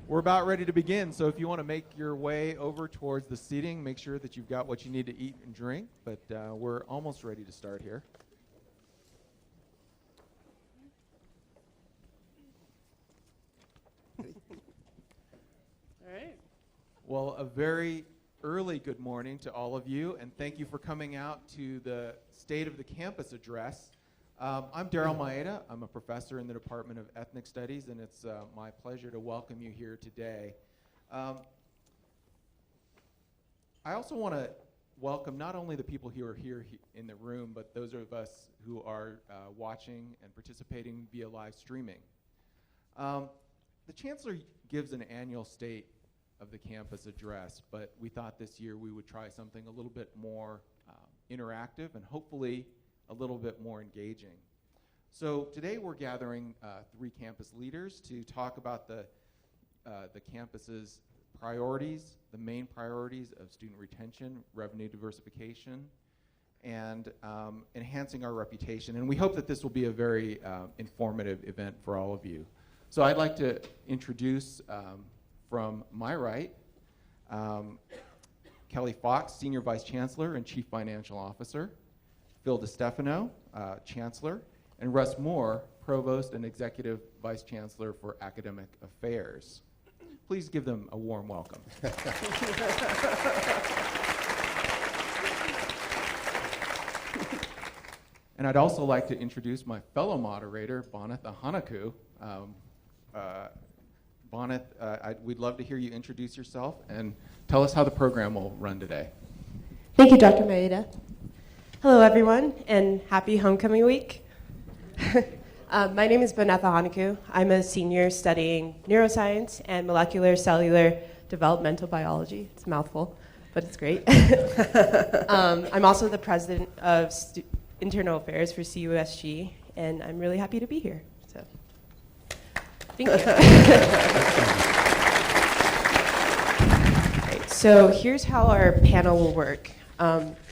We're about ready to begin, so if you want to make your way over towards the seating, make sure that you've got what you need to eat and drink, but we're almost ready to start here. All right. Well, a very early good morning to all of you, and thank you for coming out to the State of the Campus address. I'm Daryl Maeda. I'm a professor in the Department of Ethnic Studies, and it's my pleasure to welcome you here today. I also want to welcome not only the people who are here in the room, but those of us who are watching and participating via live streaming. The Chancellor gives an annual State of the Campus address, but we thought this year we would try something a little bit more interactive and hopefully a little bit more engaging. So today we're gathering 3 campus leaders to talk about the campus's priorities, the main priorities of student retention, revenue diversification, and enhancing our reputation. And we hope that this will be a very informative event for all of you. So I'd like to introduce from my right, Kelly Fox, Senior Vice Chancellor and Chief Financial Officer, Phil DiStefano, Chancellor, and Russ Moore, Provost and Executive Vice Chancellor for Academic Affairs. Please give them a warm welcome. And I'd also like to introduce my fellow moderator, Bonith Ahanaku. Bonith, we'd love to hear you introduce yourself and tell us how the program will run today. Thank you, Dr. Maeda. Hello, everyone, and happy homecoming week. My name is Bonith Ahanaku. I'm a senior studying neuroscience and molecular cellular developmental biology. It's a mouthful, but it's great. I'm also the president of internal affairs for CUSG, and I'm really happy to be here. So, thank you. Right, so here's how our panel will work.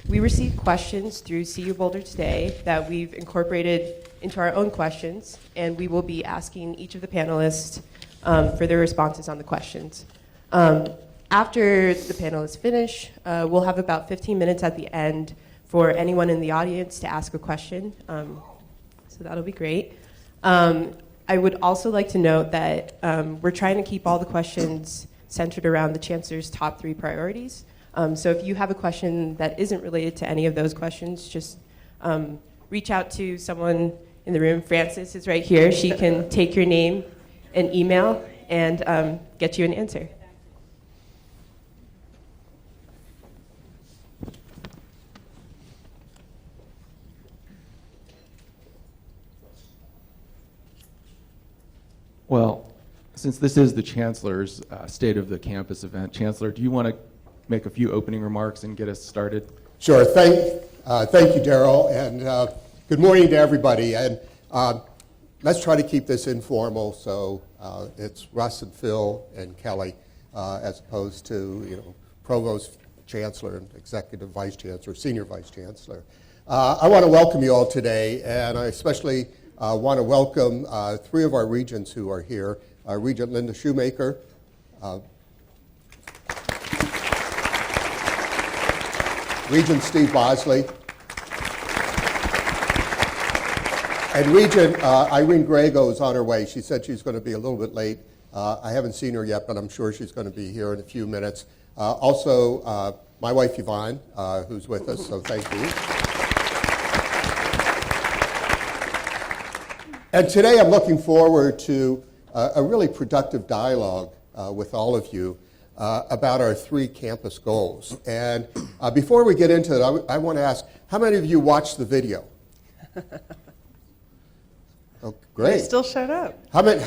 We received questions through CU-Boulder today that we've incorporated into our own questions, and we will be asking each of the panelists for their responses on the questions. After the panelists finish, we'll have about 15 minutes at the end for anyone in the audience to ask a question, so that'll be great. I would also like to note that we're trying to keep all the questions centered around the Chancellor's top 3 priorities. So if you have a question that isn't related to any of those questions, just reach out to someone in the room. Frances is right here. She can take your name and email and get you an answer. Well, since this is the Chancellor's State of the Campus event, Chancellor, do you want to make a few opening remarks and get us started? Sure. Thank you, Daryl, and good morning to everybody. And let's try to keep this informal, so it's Russ and Phil and Kelly, as opposed to Provost, Chancellor, and Executive Vice Chancellor, Senior Vice Chancellor. I want to welcome you all today, and I especially want to welcome 3 of our regents who are here. Regent Linda Shoemaker, Regent Steve Bosley, and Regent Irene Grego is on her way. She said she's going to be a little bit late. I haven't seen her yet, but I'm sure she's going to be here in a few minutes. Also, my wife Yvonne, who's with us, so thank you. And today I'm looking forward to a really productive dialogue with all of you about our 3 campus goals. And before we get into it, I want to ask, how many of you watched the video? Oh, great. They still showed up. How many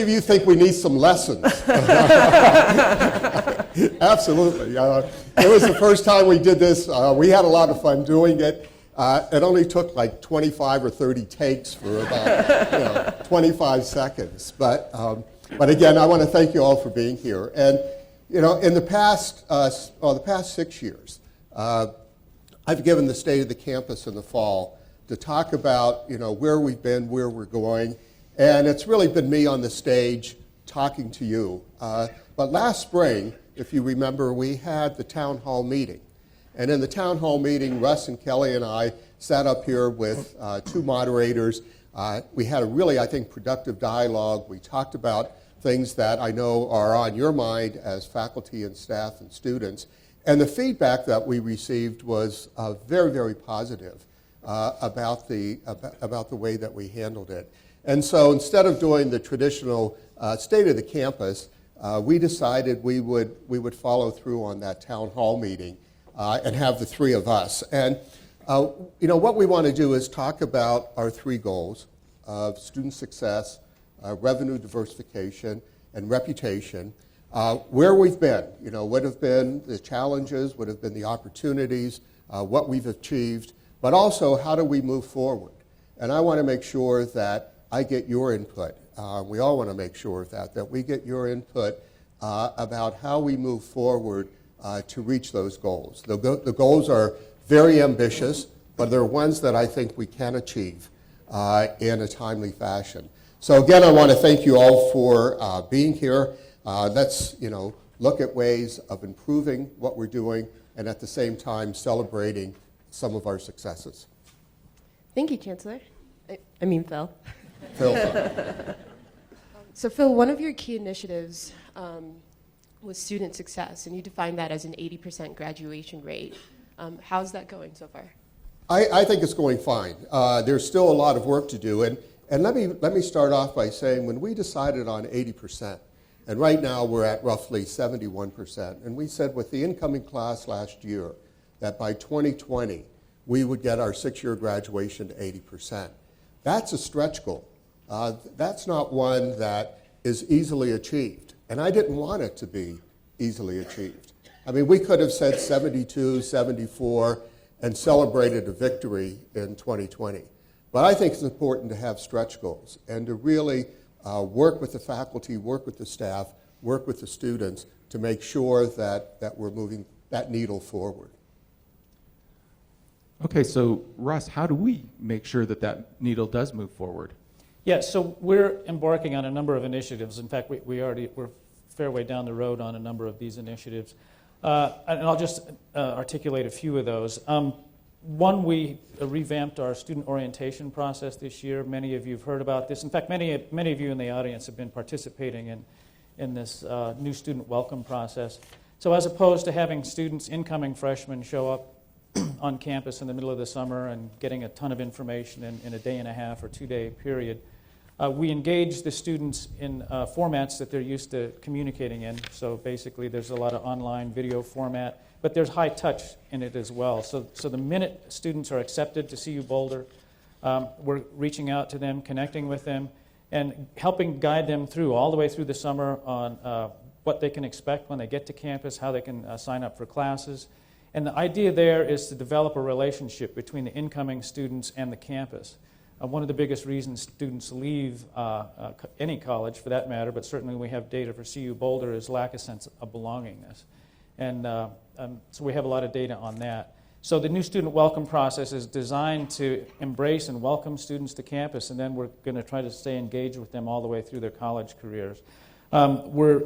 of you think we need some lessons? Absolutely. It was the first time we did this. We had a lot of fun doing it. It only took like 25 or 30 takes for about 25 seconds. But again, I want to thank you all for being here. And in the past 6 years, I've given the State of the Campus in the fall to talk about where we've been, where we're going, And it's really been me on the stage talking to you. But last spring, if you remember, we had the town hall meeting. And in the town hall meeting, Russ and Kelly and I sat up here with two moderators. We had a really, I think, productive dialogue. We talked about things that I know are on your mind as faculty and staff and students. And the feedback that we received was very, very positive about the way that we handled it. And so instead of doing the traditional state of the campus, we decided we would follow through on that town hall meeting and have the three of us. And what we want to do is talk about our three goals of student success, revenue diversification, and reputation. Where we've been, what have been the challenges, what have been the opportunities, what we've achieved, but also how do we move forward. And I want to make sure that I get your input. We all want to make sure of that we get your input about how we move forward to reach those goals. The goals are very ambitious, but they're ones that I think we can achieve in a timely fashion. So again, I want to thank you all for being here. Let's look at ways of improving what we're doing and at the same time celebrating some of our successes. Thank you, Chancellor. I mean, Phil. Phil. So, Phil, one of your key initiatives was student success, and you defined that as an 80% graduation rate. How's that going so far? I think it's going fine. There's still a lot of work to do, and let me start off by saying when we decided on 80%, and right now we're at roughly 71%, and we said with the incoming class last year that by 2020 we would get our 6-year graduation to 80%. That's a stretch goal. That's not one that is easily achieved, and I didn't want it to be easily achieved. I mean, we could have said 72, 74, and celebrated a victory in 2020. But I think it's important to have stretch goals and to really work with the faculty, work with the staff, work with the students to make sure that we're moving that needle forward. Okay, so Russ, how do we make sure that needle does move forward? Yeah, so we're embarking on a number of initiatives. In fact, we're a fair way down the road on a number of these initiatives. And I'll just articulate a few of those. One, we revamped our student orientation process this year. Many of you have heard about this. In fact, many of you in the audience have been participating in this new student welcome process. So as opposed to having students, incoming freshmen, show up on campus in the middle of the summer and getting a ton of information in a day and a half or 2-day period, we engage the students in formats that they're used to communicating in. So basically there's a lot of online video format, but there's high touch in it as well. So the minute students are accepted to CU-Boulder, we're reaching out to them, connecting with them, and helping guide them through all the way through the summer on what they can expect when they get to campus, how they can sign up for classes. And the idea there is to develop a relationship between the incoming students and the campus. One of the biggest reasons students leave any college, for that matter, but certainly we have data for CU-Boulder, is lack of sense of belongingness. And so we have a lot of data on that. So the new student welcome process is designed to embrace and welcome students to campus, and then we're going to try to stay engaged with them all the way through their college careers. We're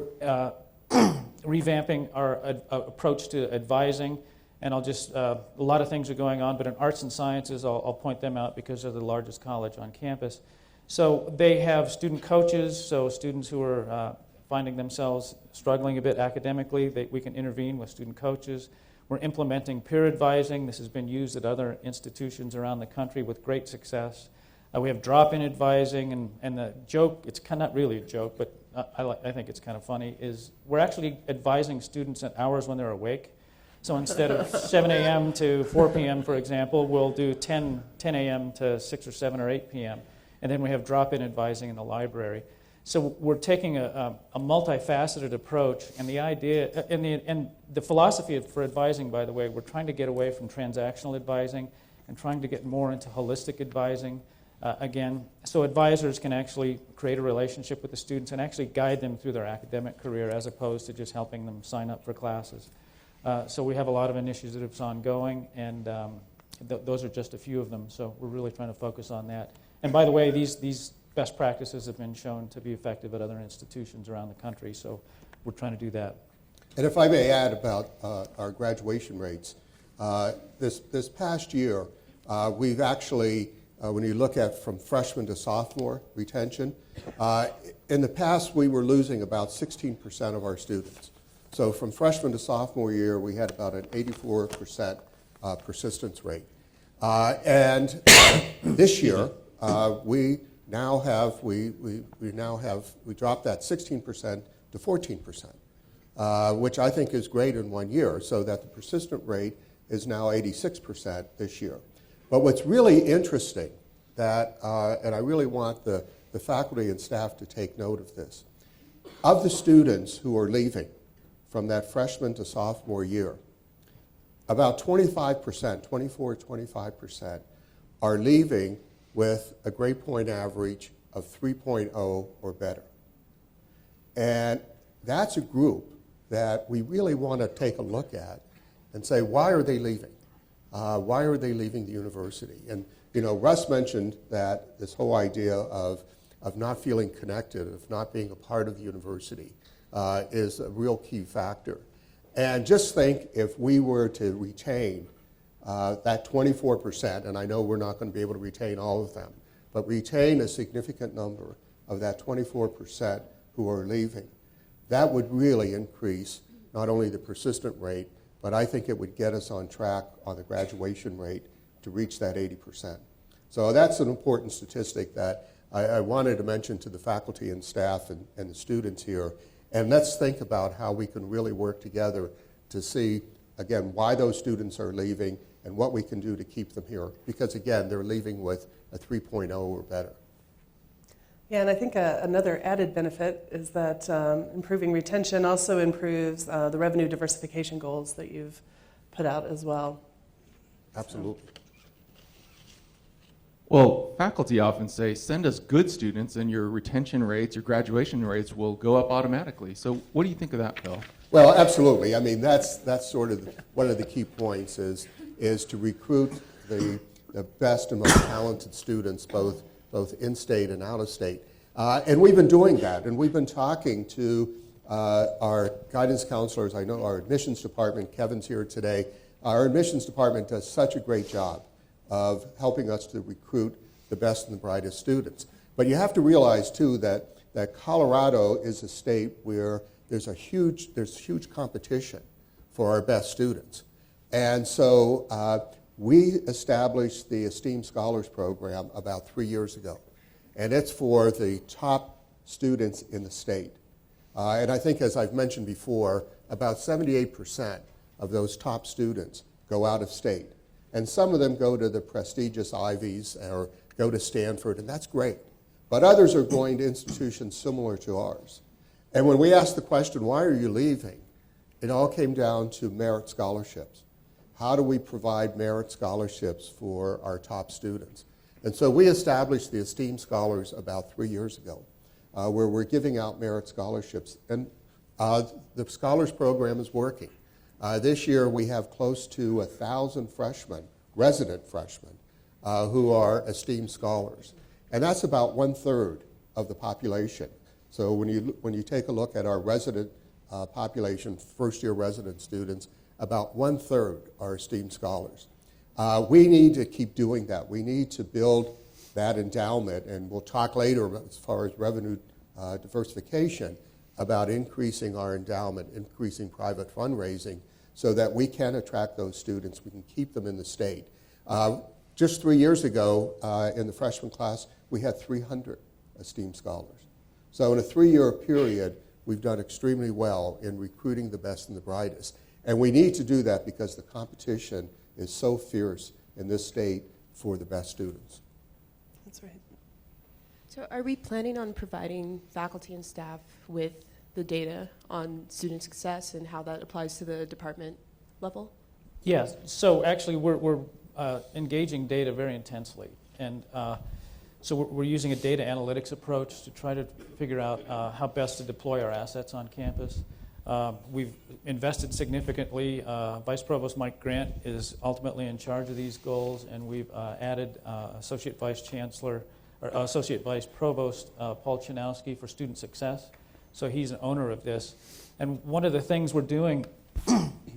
revamping our approach to advising. And I'll just, a lot of things are going on, but in arts and sciences, I'll point them out because they're the largest college on campus. So they have student coaches, so students who are finding themselves struggling a bit academically, we can intervene with student coaches. We're implementing peer advising. This has been used at other institutions around the country with great success. We have drop-in advising, and the joke, it's not really a joke, but I think it's kind of funny, is we're actually advising students at hours when they're awake. So instead of 7 a.m. to 4 p.m., for example, we'll do 10 a.m. to 6 or 7 or 8 p.m. And then we have drop-in advising in the library. So we're taking a multifaceted approach. And the idea, and the philosophy for advising, by the way, we're trying to get away from transactional advising and trying to get more into holistic advising. Again, so advisors can actually create a relationship with the students and actually guide them through their academic career as opposed to just helping them sign up for classes. So we have a lot of initiatives ongoing, and those are just a few of them. So we're really trying to focus on that. And by the way, these best practices have been shown to be effective at other institutions around the country, so we're trying to do that. And if I may add about our graduation rates, this past year, we've actually, when you look at from freshman to sophomore retention, in the past we were losing about 16% of our students. So from freshman to sophomore year, we had about an 84% persistence rate. And this year, we dropped that 16% to 14%, which I think is great in 1 year, so that the persistent rate is now 86% this year. But what's really interesting, that, and I really want the faculty and staff to take note of this, of the students who are leaving from that freshman to sophomore year, about 25%, 25% are leaving with a grade point average of 3.0 or better. And that's a group that we really want to take a look at and say, why are they leaving? Why are they leaving the university? And you know, Russ mentioned that this whole idea of not feeling connected, of not being a part of the university is a real key factor. And just think if we were to retain that 24%, and I know we're not going to be able to retain all of them, but retain a significant number of that 24% who are leaving, that would really increase not only the persistent rate, but I think it would get us on track on the graduation rate to reach that 80%. So that's an important statistic that I wanted to mention to the faculty and staff and the students here. And let's think about how we can really work together to see, again, why those students are leaving and what we can do to keep them here. Because, again, they're leaving with a 3.0 or better. Yeah, and I think another added benefit is that improving retention also improves the revenue diversification goals that you've put out as well. Absolutely. Well, faculty often say, send us good students and your retention rates, your graduation rates will go up automatically. So what do you think of that, Phil? Well, absolutely. I mean, that's sort of one of the key points is to recruit the best and most talented students, both in-state and out-of-state. And we've been doing that, and we've been talking to our guidance counselors. I know our admissions department, Kevin's here today. Our admissions department does such a great job of helping us to recruit the best and the brightest students. But you have to realize, too, that Colorado is a state where there's huge competition for our best students. And so we established the Esteemed Scholars Program about 3 years ago. And it's for the top students in the state. And I think, as I've mentioned before, about 78% of those top students go out of state. And some of them go to the prestigious Ivies or go to Stanford, and that's great. But others are going to institutions similar to ours. And when we asked the question, why are you leaving? It all came down to merit scholarships. How do we provide merit scholarships for our top students? And so we established the Esteemed Scholars about 3 years ago, where we're giving out merit scholarships. And the Scholars Program is working. This year we have close to 1,000 freshmen, resident freshmen, who are Esteemed Scholars. And that's about 1/3 of the population. So when you take a look at our resident population, first-year resident students, about 1/3 are Esteemed Scholars. We need to keep doing that. We need to build that endowment, and we'll talk later as far as revenue diversification about increasing our endowment, increasing private fundraising, so that we can attract those students, we can keep them in the state. Just 3 years ago, in the freshman class, we had 300 Esteemed Scholars. So in a 3-year period, we've done extremely well in recruiting the best and the brightest. And we need to do that because the competition is so fierce in this state for the best students. That's right. So are we planning on providing faculty and staff with the data on student success and how that applies to the department level? Yes. So actually, we're engaging data very intensely, and so we're using a data analytics approach to try to figure out how best to deploy our assets on campus. We've invested significantly. Vice Provost Mike Grant is ultimately in charge of these goals, and we've added Associate Vice Chancellor Associate Vice Provost Paul Chanowski for Student Success. So he's an owner of this. And one of the things we're doing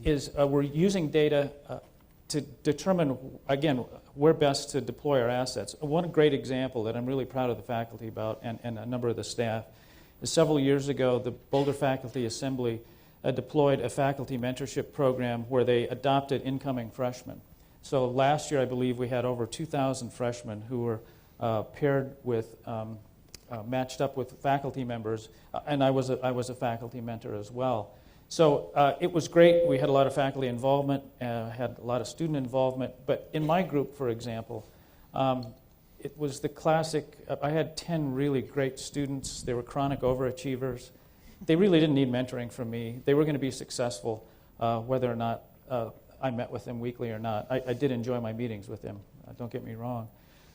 is we're using data to determine, again, where best to deploy our assets. One great example that I'm really proud of the faculty about and a number of the staff is several years ago, the Boulder Faculty Assembly deployed a faculty mentorship program where they adopted incoming freshmen. So last year, I believe, we had over 2,000 freshmen who were paired with, matched up with faculty members, and I was a faculty mentor as well. So it was great. We had a lot of faculty involvement, had a lot of student involvement. But in my group, for example, it was the classic, I had 10 really great students. They were chronic overachievers. They really didn't need mentoring from me. They were going to be successful whether or not I met with them weekly or not. I did enjoy my meetings with them, don't get me wrong.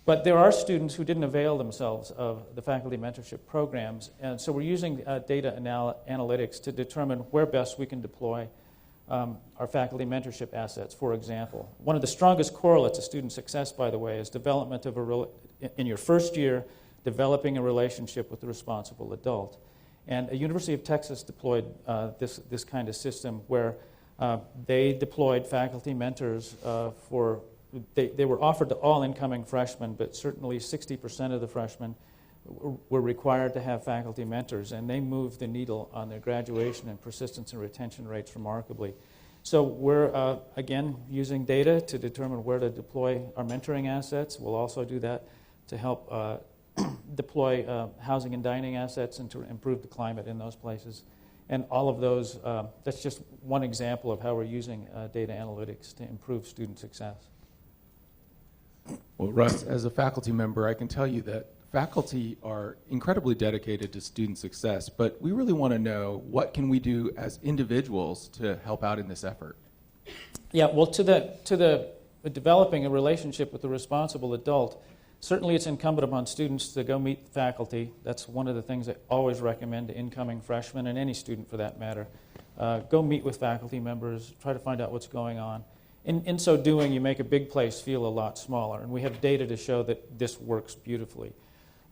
But there are students who didn't avail themselves of the faculty mentorship programs, and so we're using data analytics to determine where best we can deploy our faculty mentorship assets, for example. One of the strongest correlates of student success, by the way, is development of in your first year, developing a relationship with a responsible adult. And a University of Texas deployed this kind of system where they deployed faculty mentors they were offered to all incoming freshmen, but certainly 60% of the freshmen were required to have faculty mentors, and they moved the needle on their graduation and persistence and retention rates remarkably. So we're, again, using data to determine where to deploy our mentoring assets. We'll also do that to help deploy housing and dining assets and to improve the climate in those places. And all of those, that's just one example of how we're using data analytics to improve student success. Well, Russ, as a faculty member, I can tell you that faculty are incredibly dedicated to student success, but we really want to know what can we do as individuals to help out in this effort? Yeah, well, to the developing a relationship with a responsible adult, certainly it's incumbent upon students to go meet faculty. That's one of the things I always recommend to incoming freshmen and any student for that matter. Go meet with faculty members, try to find out what's going on. In so doing, you make a big place feel a lot smaller, and we have data to show that this works beautifully.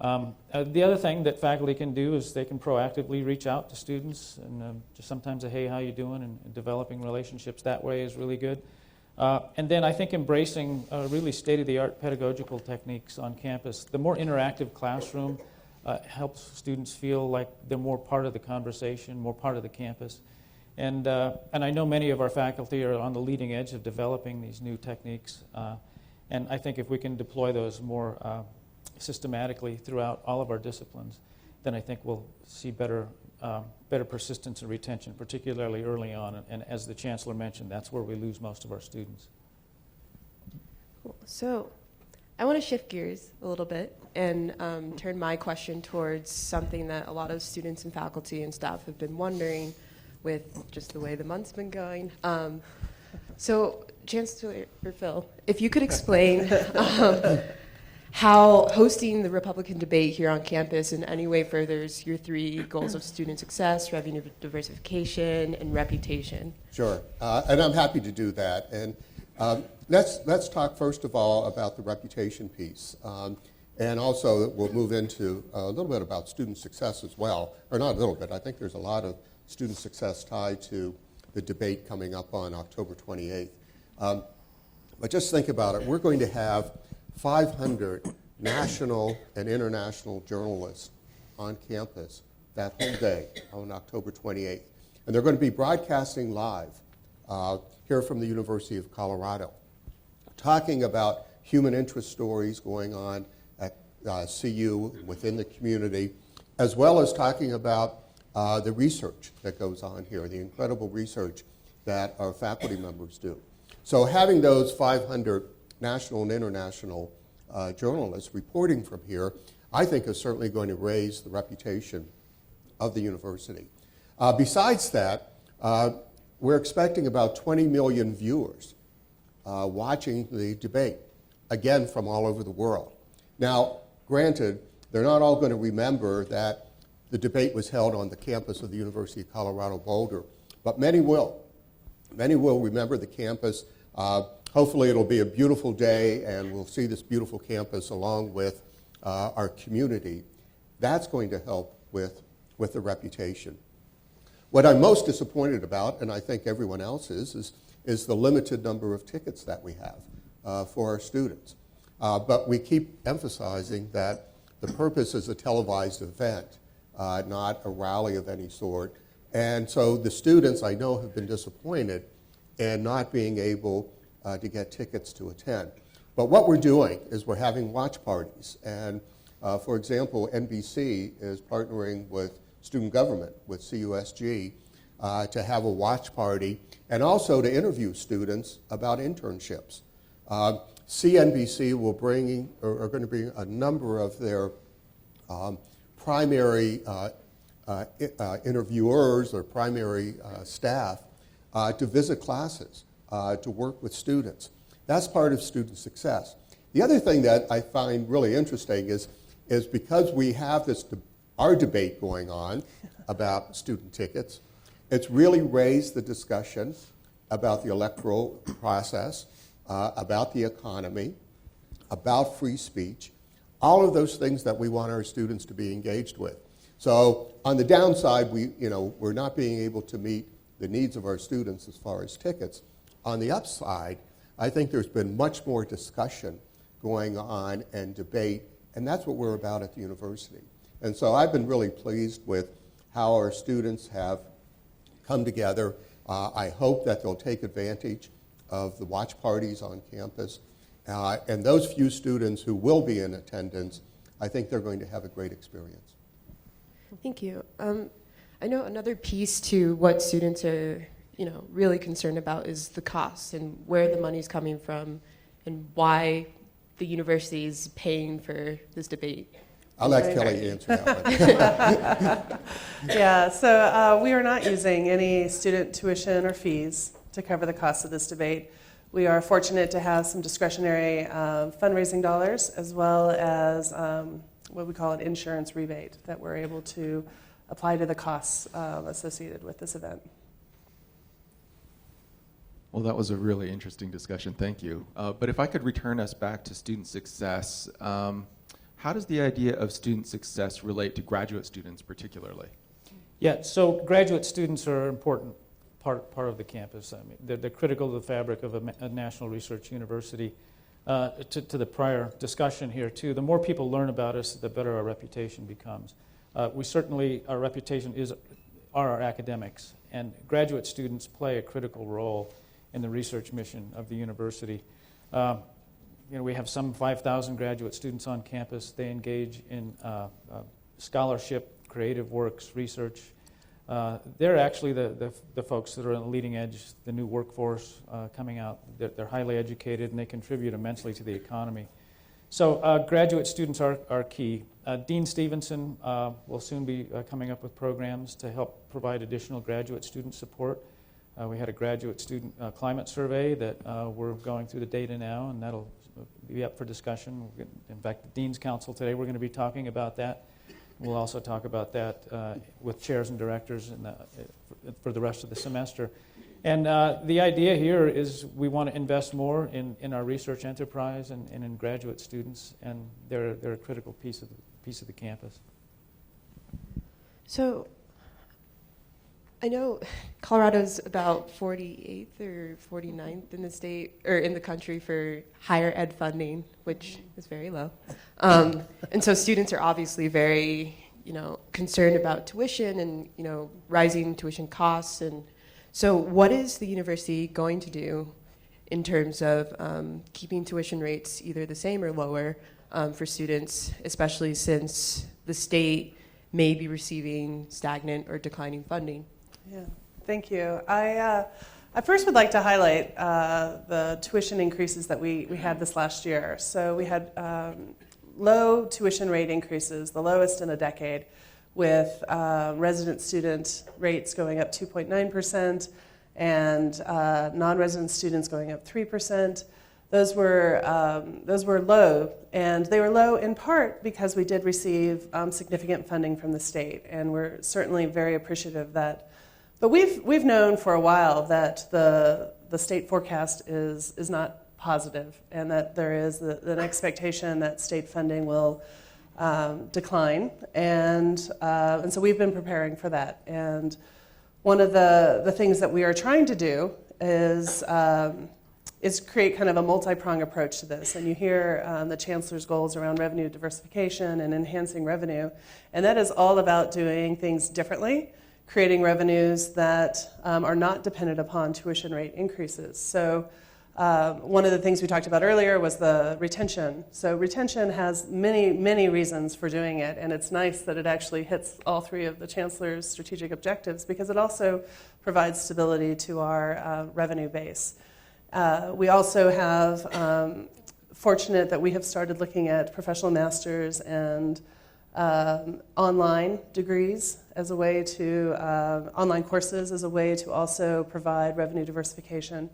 The other thing that faculty can do is they can proactively reach out to students and just sometimes say, hey, how you doing? And developing relationships that way is really good. And then I think embracing really state-of-the-art pedagogical techniques on campus. The more interactive classroom helps students feel like they're more part of the conversation, more part of the campus. And I know many of our faculty are on the leading edge of developing these new techniques. And I think if we can deploy those more systematically throughout all of our disciplines, then I think we'll see better persistence and retention, particularly early on. And as the Chancellor mentioned, that's where we lose most of our students. Cool. So I want to shift gears a little bit and turn my question towards something that a lot of students and faculty and staff have been wondering with just the way the month's been going. So Chancellor Phil, if you could explain how hosting the Republican debate here on campus in any way furthers your three goals of student success, revenue diversification, and reputation. Sure, and I'm happy to do that. And let's talk first of all about the reputation piece. And also we'll move into a little bit about student success as well. Or not a little bit, I think there's a lot of student success tied to the debate coming up on October 28th. But just think about it. We're going to have 500 national and international journalists on campus that whole day on October 28th. And they're going to be broadcasting live here from the University of Colorado, talking about human interest stories going on at CU within the community, as well as talking about the research that goes on here, the incredible research that our faculty members do. So having those 500 national and international journalists reporting from here, I think is certainly going to raise the reputation of the university. Besides that, we're expecting about 20 million viewers watching the debate, again from all over the world. Now, granted, they're not all going to remember that the debate was held on the campus of the University of Colorado Boulder, but many will. Many will remember the campus. Hopefully it'll be a beautiful day and we'll see this beautiful campus along with our community, that's going to help with the reputation. What I'm most disappointed about, and I think everyone else is the limited number of tickets that we have for our students. But we keep emphasizing that the purpose is a televised event, not a rally of any sort. And so the students, I know, have been disappointed in not being able to get tickets to attend. But what we're doing is we're having watch parties. And for example, NBC is partnering with student government, with CUSG, to have a watch party and also to interview students about internships. CNBC are going to bring a number of their primary interviewers or primary staff to visit classes, to work with students. That's part of student success. The other thing that I find really interesting is because we have our debate going on about student tickets, it's really raised the discussion about the electoral process, about the economy, about free speech, all of those things that we want our students to be engaged with. So on the downside, we're not being able to meet the needs of our students as far as tickets. On the upside, I think there's been much more discussion going on and debate, and that's what we're about at the university. And so I've been really pleased with how our students have come together. I hope that they'll take advantage of the watch parties on campus. And those few students who will be in attendance, I think they're going to have a great experience. Thank you. I know another piece to what students are, really concerned about is the costs and where the money's coming from and why the university is paying for this debate. I'll let Kelly answer that one. Yeah, so we are not using any student tuition or fees to cover the cost of this debate. We are fortunate to have some discretionary fundraising dollars as well as what we call an insurance rebate that we're able to apply to the costs associated with this event. Well, that was a really interesting discussion. Thank you. But if I could return us back to student success, how does the idea of student success relate to graduate students particularly? Yeah, so graduate students are an important part of the campus. I mean, they're critical to the fabric of a national research university. To the prior discussion here, too, the more people learn about us, the better our reputation becomes. Our reputation are our academics, and graduate students play a critical role in the research mission of the university. We have some 5,000 graduate students on campus. They engage in scholarship, creative works, research. They're actually the folks that are on the leading edge, the new workforce coming out. They're highly educated, and they contribute immensely to the economy. So graduate students are key. Dean Stevenson will soon be coming up with programs to help provide additional graduate student support. We had a graduate student climate survey that we're going through the data now, and that'll be up for discussion. In fact, the Dean's Council today, we're going to be talking about that. We'll also talk about that with chairs and directors for the rest of the semester. And the idea here is we want to invest more in our research enterprise and in graduate students, and they're a critical piece of the campus. So I know Colorado's about 48th or 49th in the state or in the country for higher ed funding, which is very low. And so students are obviously very, concerned about tuition and, rising tuition costs. And so what is the university going to do in terms of keeping tuition rates either the same or lower for students, especially since the state may be receiving stagnant or declining funding? Yeah, thank you. I first would like to highlight the tuition increases that we had this last year. So we had low tuition rate increases, the lowest in a decade, with resident student rates going up 2.9% and non-resident students going up 3%. Those were low, and they were low in part because we did receive significant funding from the state, and we're certainly very appreciative of that. But we've known for a while that the state forecast is not positive, and that there is an expectation that state funding will decline, and so we've been preparing for that. And one of the things that we are trying to do is create kind of a multi-prong approach to this. And you hear the Chancellor's goals around revenue diversification and enhancing revenue, and that is all about doing things differently, creating revenues that are not dependent upon tuition rate increases. So one of the things we talked about earlier was the retention. So retention has many, many reasons for doing it, and it's nice that it actually hits all three of the Chancellor's strategic objectives because it also provides stability to our revenue base. We also have, fortunate that we have started looking at professional masters and online degrees as a way to, online courses as a way to also provide revenue diversification.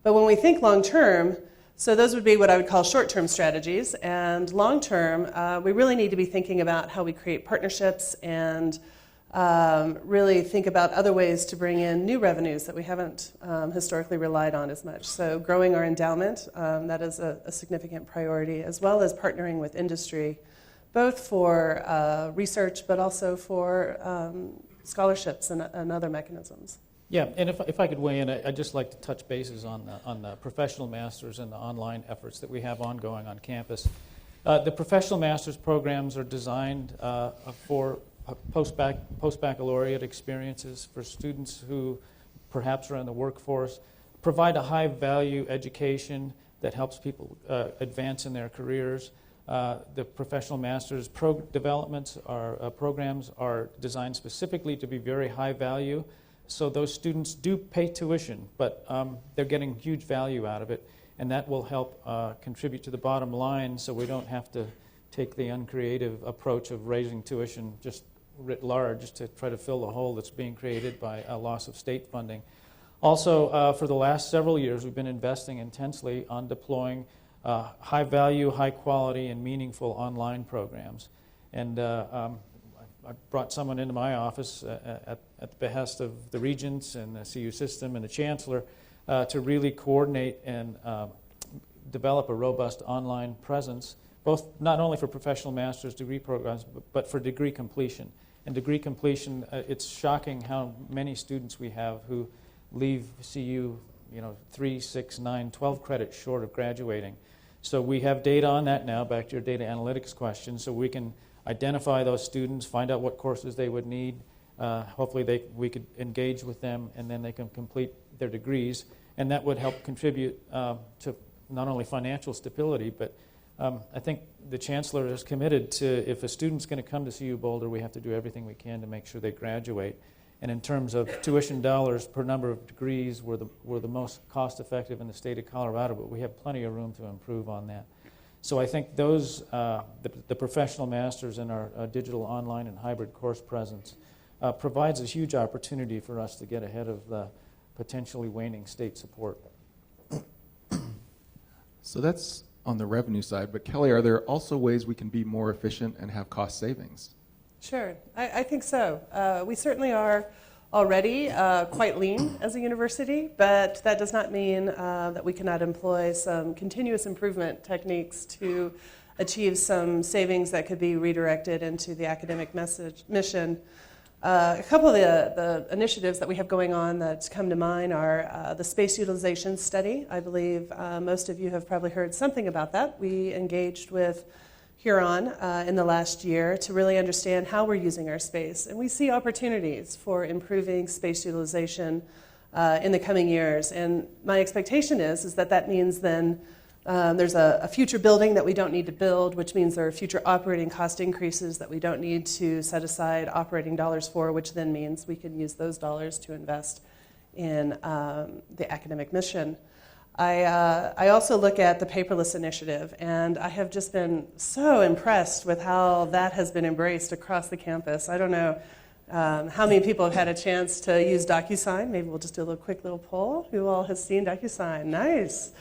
But when we think long-term, so those would be what I would call short-term strategies, and long-term, we really need to be thinking about how we create partnerships and really think about other ways to bring in new revenues that we haven't historically relied on as much. So growing our endowment, that is a significant priority, as well as partnering with industry, both for research but also for scholarships and other mechanisms. Yeah, and if I could weigh in, I'd just like to touch bases on the professional masters and the online efforts that we have ongoing on campus. The professional masters programs are designed for post-baccalaureate experiences for students who perhaps are in the workforce, provide a high-value education that helps people advance in their careers. The professional masters programs are designed specifically to be very high value. So those students do pay tuition, but they're getting huge value out of it, and that will help contribute to the bottom line so we don't have to take the uncreative approach of raising tuition just writ large to try to fill the hole that's being created by a loss of state funding. Also, for the last several years, we've been investing intensely on deploying high value, high quality, and meaningful online programs. And I brought someone into my office at the behest of the Regents and the CU system and the Chancellor to really coordinate and develop a robust online presence, both not only for professional master's degree programs, but for degree completion. And degree completion, it's shocking how many students we have who leave CU 3, 6, 9, 12 credits short of graduating. So we have data on that now, back to your data analytics question, so we can identify those students, find out what courses they would need. Hopefully we could engage with them, and then they can complete their degrees. And that would help contribute to not only financial stability, but I think the Chancellor is committed to, if a student's going to come to CU-Boulder, we have to do everything we can to make sure they graduate. And in terms of tuition dollars per number of degrees, we're the most cost-effective in the state of Colorado, but we have plenty of room to improve on that. So I think those, the professional masters and our digital online and hybrid course presence provides a huge opportunity for us to get ahead of the potentially waning state support. So that's on the revenue side, but Kelly, are there also ways we can be more efficient and have cost savings? Sure, I think so. We certainly are already quite lean as a university, but that does not mean that we cannot employ some continuous improvement techniques to achieve some savings that could be redirected into the academic mission. A couple of the initiatives that we have going on that come to mind are the space utilization study. I believe most of you have probably heard something about that. We engaged with Huron in the last year to really understand how we're using our space. And we see opportunities for improving space utilization in the coming years. And my expectation is that means then there's a future building that we don't need to build, which means there are future operating cost increases that we don't need to set aside operating dollars for, which then means we can use those dollars to invest in the academic mission. I also look at the paperless initiative, and I have just been so impressed with how that has been embraced across the campus. I don't know how many people have had a chance to use DocuSign. Maybe we'll just do a quick little poll. Who all has seen DocuSign? Nice.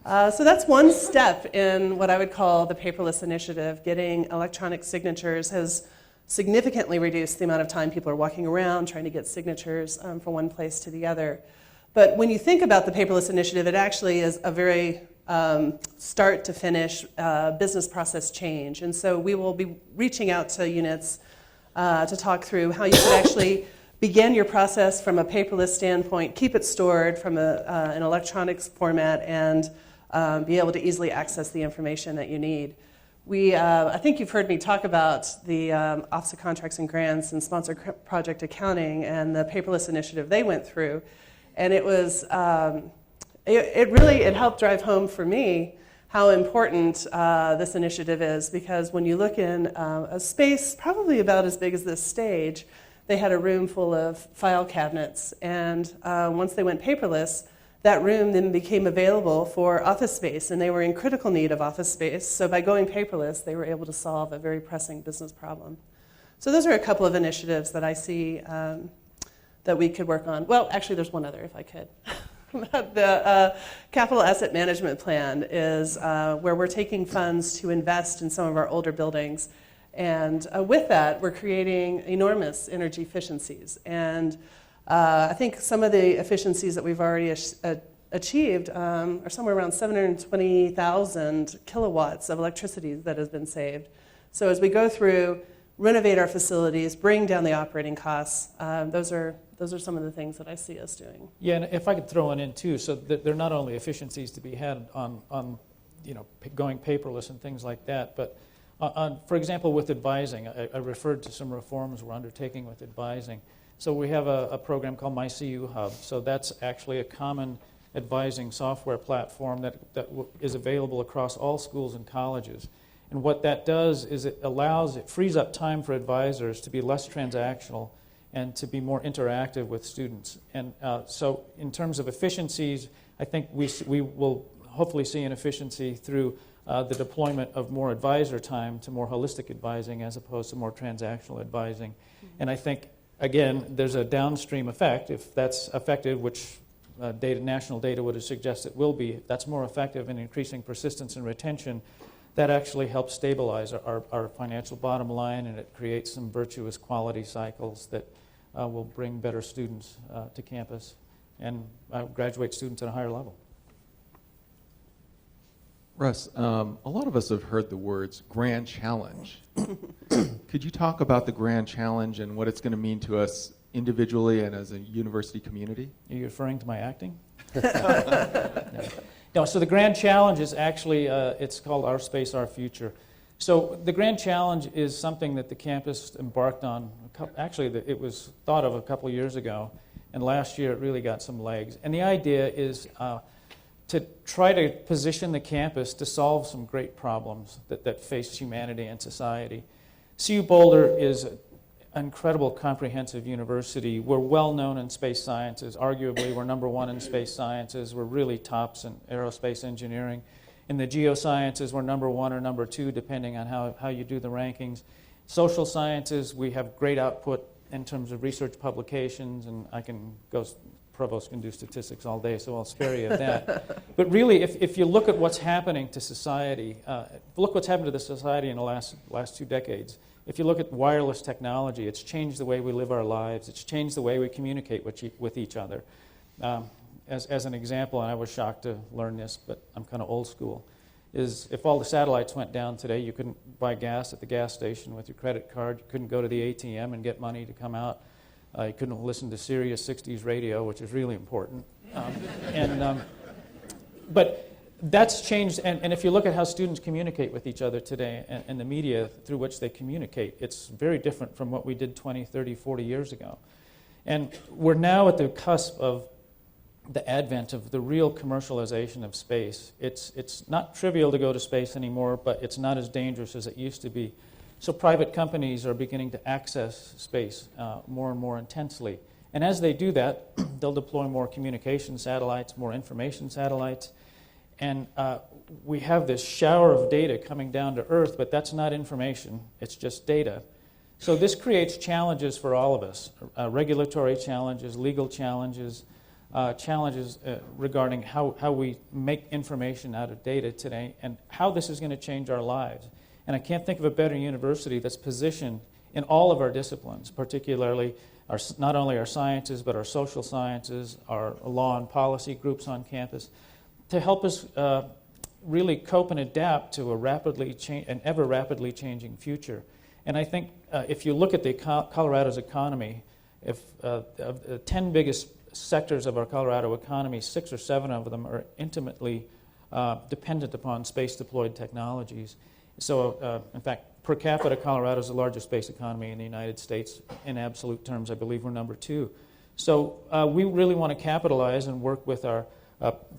So that's one step in what I would call the paperless initiative. Getting electronic signatures has significantly reduced the amount of time people are walking around trying to get signatures from one place to the other. But when you think about the paperless initiative, it actually is a very start to finish business process change. And so we will be reaching out to units to talk through how you could actually begin your process from a paperless standpoint, keep it stored from an electronics format, and be able to easily access the information that you need. I think you've heard me talk about the Office of Contracts and Grants and Sponsored Project Accounting and the paperless initiative they went through. And it was, it helped drive home for me how important this initiative is, because when you look in a space probably about as big as this stage, they had a room full of file cabinets. And once they went paperless, that room then became available for office space, and they were in critical need of office space. So by going paperless, they were able to solve a very pressing business problem. So those are a couple of initiatives that I see that we could work on. Well, actually, there's one other, if I could. The Capital Asset Management Plan is where we're taking funds to invest in some of our older buildings. And with that, we're creating enormous energy efficiencies. And I think some of the efficiencies that we've already achieved are somewhere around 720,000 kilowatts of electricity that has been saved. So as we go through, renovate our facilities, bring down the operating costs, those are some of the things that I see us doing. Yeah, and if I could throw one in too, so that there are not only efficiencies to be had on going paperless and things like that, but for example, with advising, I referred to some reforms we're undertaking with advising. So we have a program called My CU Hub. So that's actually a common advising software platform that is available across all schools and colleges. And what that does is it frees up time for advisors to be less transactional and to be more interactive with students. And so in terms of efficiencies, I think we will hopefully see an efficiency through the deployment of more advisor time to more holistic advising as opposed to more transactional advising. Mm-hmm. And I think, again, there's a downstream effect. If that's effective, which national data would suggest it will be, if that's more effective in increasing persistence and retention, that actually helps stabilize our financial bottom line, and it creates some virtuous quality cycles that will bring better students to campus and graduate students at a higher level. Russ, a lot of us have heard the words grand challenge. Could you talk about the grand challenge and what it's going to mean to us individually and as a university community? Are you referring to my acting? No, so the grand challenge is actually, it's called Our Space, Our Future. So the grand challenge is something that the campus embarked on, it was thought of a couple of years ago, and last year it really got some legs. And the idea is to try to position the campus to solve some great problems that face humanity and society. CU-Boulder is an incredible comprehensive university. We're well known in space sciences. Arguably, we're number one in space sciences. We're really tops in aerospace engineering. In the geosciences, we're number one or number two, depending on how you do the rankings. Social sciences, we have great output in terms of research publications, and Provost can do statistics all day, so I'll spare you of that. But really, if you look at what's happening to society, look what's happened to the society in the last 2 decades. If you look at wireless technology, it's changed the way we live our lives. It's changed the way we communicate with each other. As an example, and I was shocked to learn this, but I'm kind of old school, is if all the satellites went down today, you couldn't buy gas at the gas station with your credit card. You couldn't go to the ATM and get money to come out. You couldn't listen to Sirius 60s radio, which is really important. But that's changed, and if you look at how students communicate with each other today and the media through which they communicate, it's very different from what we did 20, 30, 40 years ago. And we're now at the cusp of the advent of the real commercialization of space. It's not trivial to go to space anymore, but it's not as dangerous as it used to be. So private companies are beginning to access space more and more intensely. And as they do that, they'll deploy more communication satellites, more information satellites. And we have this shower of data coming down to Earth, but that's not information, it's just data. So this creates challenges for all of us, regulatory challenges, legal challenges, challenges regarding how we make information out of data today and how this is going to change our lives. And I can't think of a better university that's positioned in all of our disciplines, particularly not only our sciences, but our social sciences, our law and policy groups on campus, to help us really cope and adapt to an ever rapidly changing future. And I think if you look at Colorado's economy, if of the 10 biggest sectors of our Colorado economy, 6 or 7 of them are intimately dependent upon space-deployed technologies. So, in fact, per capita, Colorado is the largest space economy in the United States. In absolute terms, I believe we're number 2. So we really want to capitalize and work with our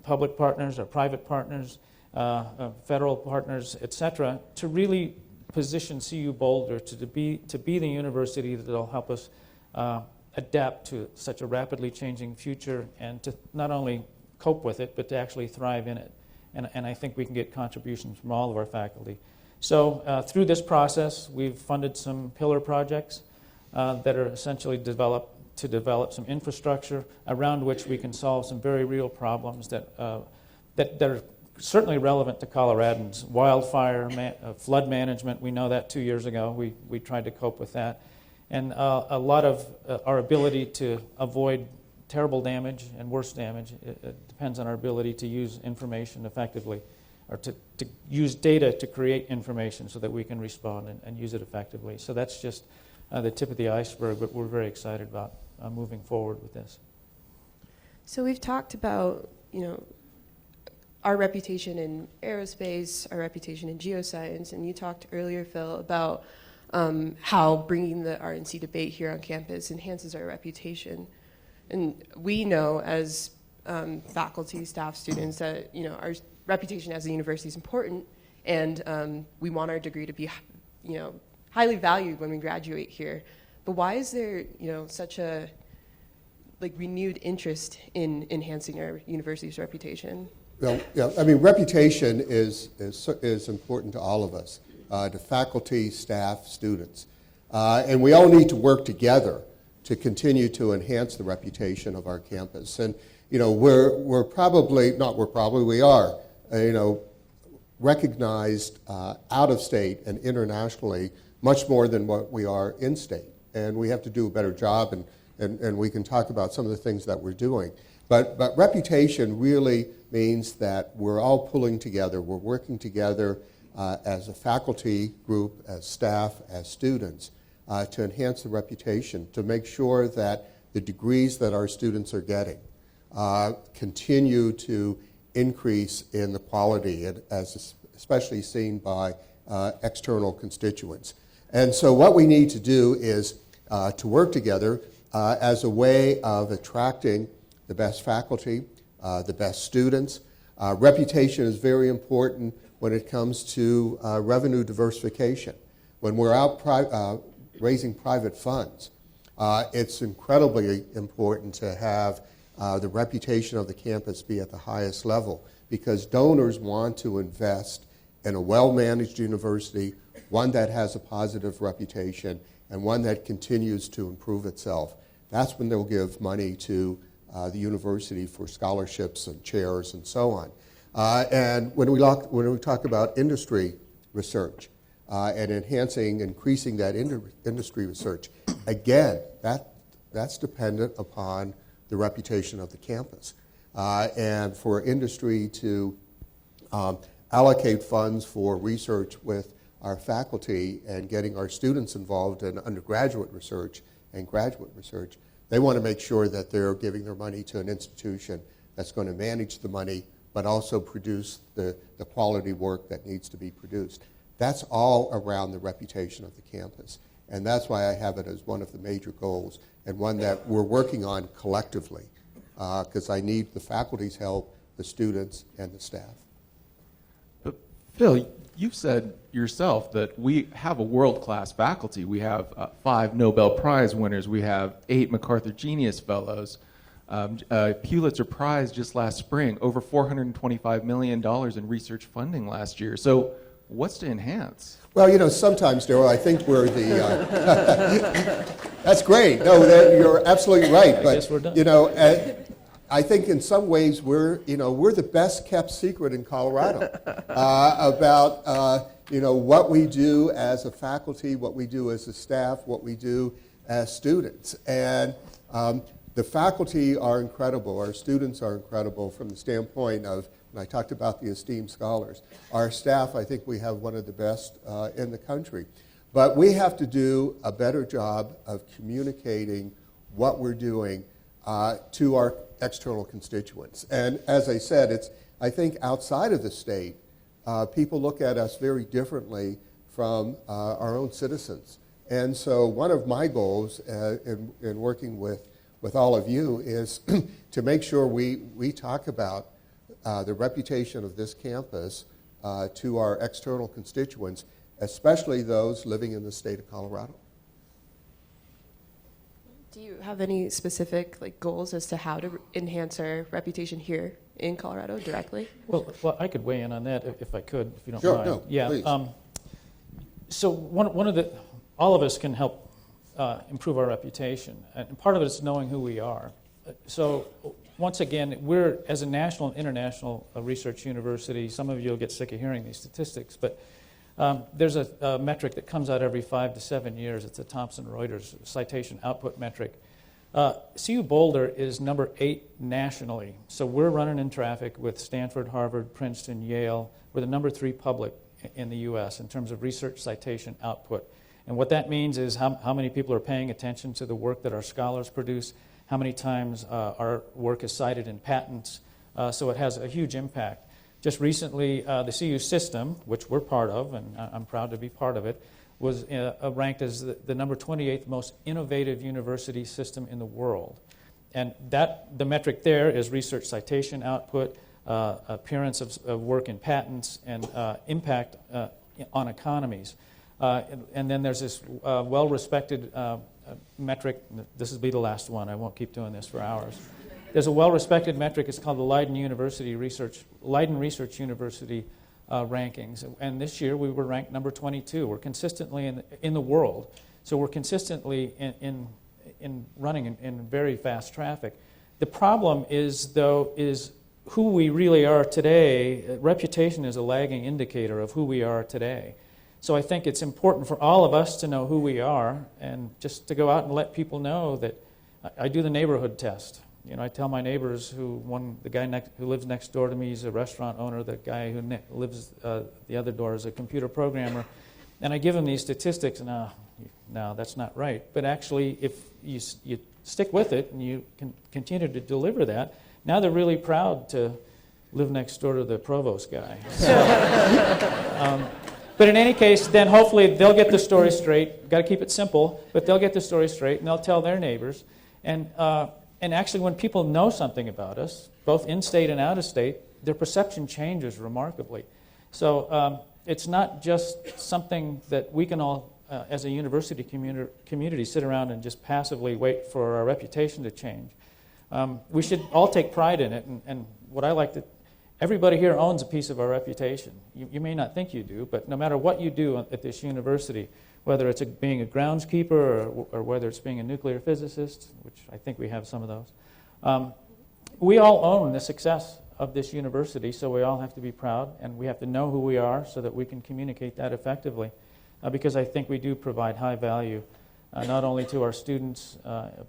public partners, our private partners, federal partners, et cetera, to really position CU-Boulder to be the university that will help us adapt to such a rapidly changing future and to not only cope with it, but to actually thrive in it. And I think we can get contributions from all of our faculty. So through this process, we've funded some pillar projects that are essentially develop some infrastructure around which we can solve some very real problems that are certainly relevant to Coloradans. Wildfire, flood management, we know that 2 years ago. We tried to cope with that. And a lot of our ability to avoid terrible damage and worse damage it depends on our ability to use information effectively, or to use data to create information so that we can respond and use it effectively. So that's just the tip of the iceberg, but we're very excited about moving forward with this. So we've talked about, our reputation in aerospace, our reputation in geoscience, and you talked earlier, Phil, about how bringing the RNC debate here on campus enhances our reputation. And we know as faculty, staff, students that, our reputation as a university is important, and we want our degree to be, highly valued when we graduate here. But why is there, such a renewed interest in enhancing our university's reputation? Well, yeah, reputation is important to all of us, to faculty, staff, students. And we all need to work together to continue to enhance the reputation of our campus. And, we are, recognized out of state and internationally much more than what we are in state. And we have to do a better job, and we can talk about some of the things that we're doing. But reputation really means that we're all pulling together, we're working together as a faculty group, as staff, as students, to enhance the reputation, to make sure that the degrees that our students are getting continue to increase in the quality, as especially seen by external constituents. And so what we need to do is to work together as a way of attracting the best faculty, the best students. Reputation is very important when it comes to revenue diversification. When we're out raising private funds, it's incredibly important to have the reputation of the campus be at the highest level, because donors want to invest in a well-managed university, one that has a positive reputation, and one that continues to improve itself. That's when they'll give money to the university for scholarships and chairs and so on. And when we talk about industry research and increasing that industry research, again, that's dependent upon the reputation of the campus. And for industry to allocate funds for research with our faculty and getting our students involved in undergraduate research and graduate research, they want to make sure that they're giving their money to an institution that's going to manage the money, but also produce the quality work that needs to be produced. That's all around the reputation of the campus. And that's why I have it as one of the major goals, and one that we're working on collectively, because I need the faculty's help, the students, and the staff. But Phil, you've said yourself that we have a world-class faculty. We have 5 Nobel Prize winners. We have 8 MacArthur Genius Fellows. Pulitzer Prize just last spring, over $425 million in research funding last year. So what's to enhance? Well, sometimes, Daryl, I think we're the... That's great. No, you're absolutely right. But, I guess we're done. I think in some ways we're the best kept secret in Colorado about, what we do as a faculty, what we do as a staff, what we do as students. And the faculty are incredible. Our students are incredible from the standpoint of and I talked about the esteemed scholars. Our staff, I think we have one of the best in the country. But we have to do a better job of communicating what we're doing to our external constituents. And as I said, I think outside of the state, people look at us very differently from our own citizens. And so one of my goals in working with all of you is to make sure we talk about the reputation of this campus to our external constituents, especially those living in the state of Colorado. Do you have any specific goals as to how to enhance our reputation here in Colorado directly? Well, I could weigh in on that if I could, if you don't Sure, mind. no, Yeah. please. So one of the, all of us can help improve our reputation, and part of it is knowing who we are. So once again, we're, as a national and international research university, some of you will get sick of hearing these statistics, but there's a metric that comes out every 5 to 7 years. It's a Thomson Reuters citation output metric. CU-Boulder is number 8 nationally. So we're running in traffic with Stanford, Harvard, Princeton, Yale. We're the number 3 public in the U.S. in terms of research citation output. And what that means is how many people are paying attention to the work that our scholars produce, how many times our work is cited in patents. So it has a huge impact. Just recently, the CU system, which we're part of, and I'm proud to be part of it, was ranked as the number 28th most innovative university system in the world. And the metric there is research citation output, appearance of work in patents, and impact on economies. And then there's this well-respected metric. This will be the last one. I won't keep doing this for hours. There's a well-respected metric. It's called the Leiden Research University rankings. And this year we were ranked number 22. We're consistently in the world. So we're consistently in running in very fast traffic. The problem is who we really are today. Reputation is a lagging indicator of who we are today. So I think it's important for all of us to know who we are and just to go out and let people know that I do the neighborhood test. You know, I tell my neighbors the guy who lives next door to me is a restaurant owner, the guy who lives the other door is a computer programmer, and I give them these statistics, and no, that's not right. But actually, if you stick with it and you can continue to deliver that, now they're really proud to live next door to the Provost guy. So, but in any case, then hopefully they'll get the story straight. Got to keep it simple, but they'll get the story straight, and they'll tell their neighbors. And actually, when people know something about us, both in-state and out-of-state, their perception changes remarkably. So it's not just something that we can all, as a university community, sit around and just passively wait for our reputation to change. We should all take pride in it, and what I like to... Everybody here owns a piece of our reputation. You may not think you do, but no matter what you do at this university, whether it's being a groundskeeper or whether it's being a nuclear physicist, which I think we have some of those, we all own the success of this university, so we all have to be proud, and we have to know who we are so that we can communicate that effectively, because I think we do provide high value, not only to our students,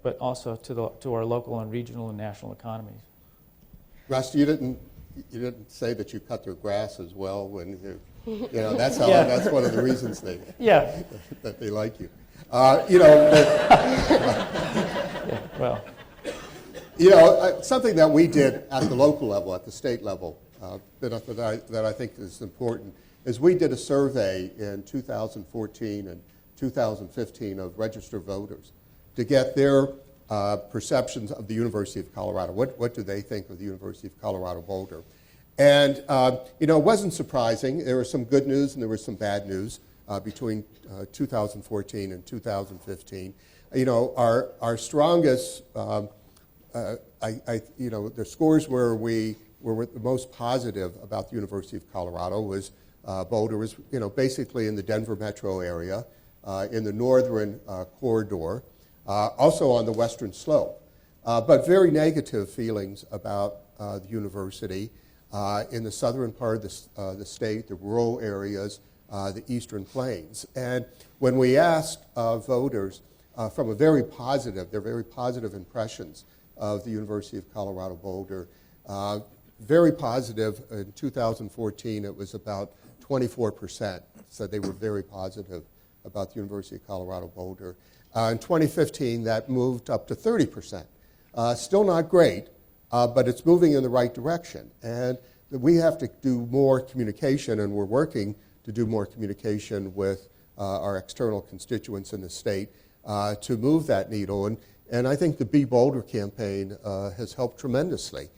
but also to our local and regional and national economies. Russ, you didn't say that you cut their grass as well when that's how. Yeah. That's one of the reasons Yeah. that they like you. Yeah, something that we did at the local level, at the state level, that I think is important, is we did a survey in 2014 and 2015 of registered voters to get their perceptions of the University of Colorado. What do they think of the University of Colorado Boulder? And, it wasn't surprising. There was some good news and there was some bad news between 2014 and 2015. Our strongest, the scores where we were the most positive about the University of Colorado was Boulder was, basically in the Denver metro area, in the northern corridor, also on the western slope, but very negative feelings about the university in the southern part of the state, the rural areas, the eastern plains. And when we asked voters from their very positive impressions of the University of Colorado Boulder, very positive. In 2014, it was about 24%, so they were very positive about the University of Colorado Boulder. In 2015, that moved up to 30%. Still not great, but it's moving in the right direction. And we have to do more communication, and we're working to do more communication with our external constituents in the state to move that needle. And I think the Be Boulder campaign has helped tremendously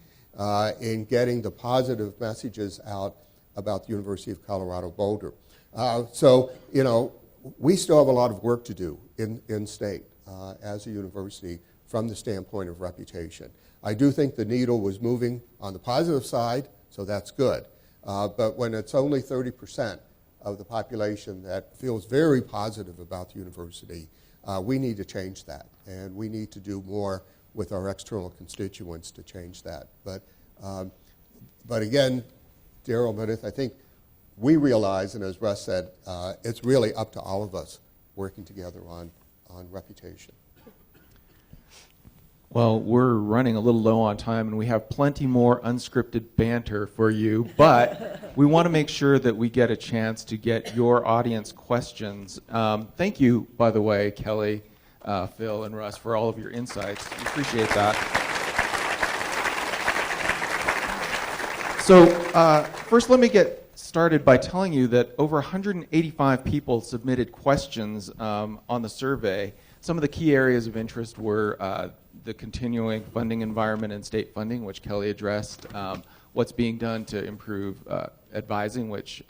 in getting the positive messages out about the University of Colorado Boulder. So, you know, we still have a lot of work to do in state as a university from the standpoint of reputation. I do think the needle was moving on the positive side, so that's good. But when it's only 30% of the population that feels very positive about the university, we need to change that. And we need to do more with our external constituents to change that. But again, Daryl, Meredith, I think we realize, and as Russ said, it's really up to all of us working together on reputation. Well, we're running a little low on time, and we have plenty more unscripted banter for you, but we want to make sure that we get a chance to get your audience questions. Thank you, by the way, Kelly, Phil, and Russ, for all of your insights. We appreciate that. So first, let me get started by telling you that over 185 people submitted questions on the survey. Some of the key areas of interest were the continuing funding environment and state funding, which Kelly addressed, what's being done to improve advising, which